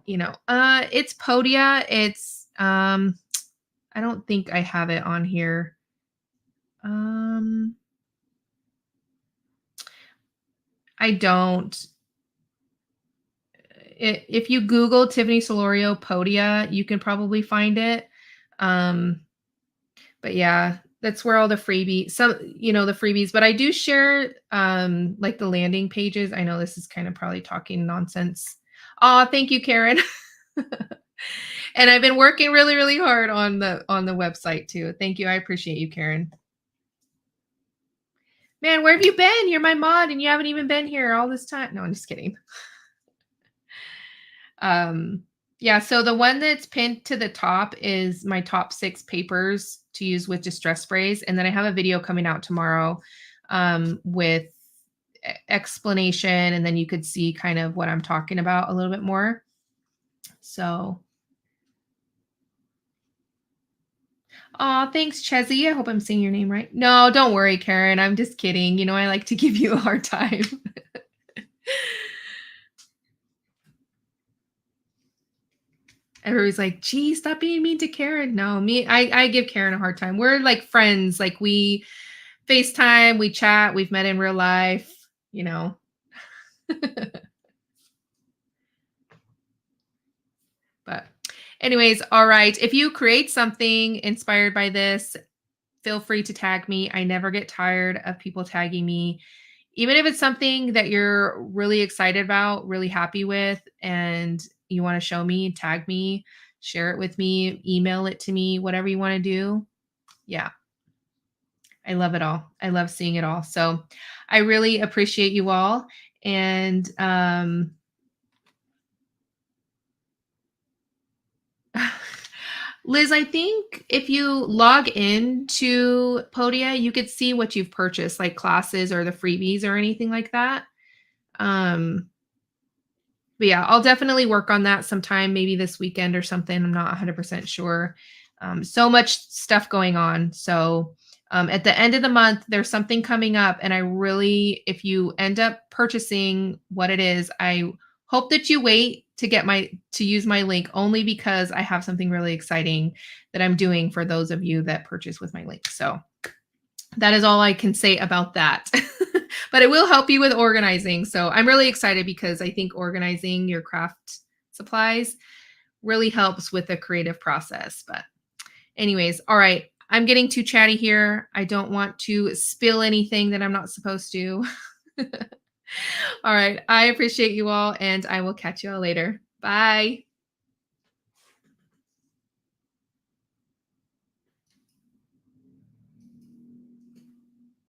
it's Podia. It's, I don't think I have it on here. I don't. If you Google Tiffany Solorio Podia, you can probably find it. But yeah, that's where all the freebies, the freebies, but I do share like the landing pages. I know this is kind of probably talking nonsense. Oh, thank you, Karen. And I've been working really, really hard on the website too. Thank you. I appreciate you, Karen. Man, where have you been? You're my mod and you haven't even been here all this time. No, I'm just kidding. Yeah, so the one that's pinned to the top is my top 6 papers to use with distress sprays. And then I have a video coming out tomorrow with explanation. And then you could see kind of what I'm talking about a little bit more. So. Oh, thanks, Chezzy. I hope I'm saying your name right. No, don't worry, Karen. I'm just kidding. I like to give you a hard time. Everybody's like, gee, stop being mean to Karen. No, I give Karen a hard time. We're like friends. Like we FaceTime, we chat, we've met in real life, But anyways, all right. If you create something inspired by this, feel free to tag me. I never get tired of people tagging me. Even if it's something that you're really excited about, really happy with, and you want to show me, tag me, share it with me, email it to me, whatever you want to do. Yeah. I love it all. I love seeing it all. So I really appreciate you all. And Liz, I think if you log into Podia, you could see what you've purchased, like classes or the freebies or anything like that. But yeah, I'll definitely work on that sometime, maybe this weekend or something. I'm not 100% sure. So much stuff going on. So at the end of the month, there's something coming up. And if you end up purchasing what it is, I hope that you wait to use my link only because I have something really exciting that I'm doing for those of you that purchase with my link. So that is all I can say about that. but it will help you with organizing. So I'm really excited because I think organizing your craft supplies really helps with the creative process. But anyways, all right. I'm getting too chatty here. I don't want to spill anything that I'm not supposed to. All right. I appreciate you all, and I will catch you all later. Bye.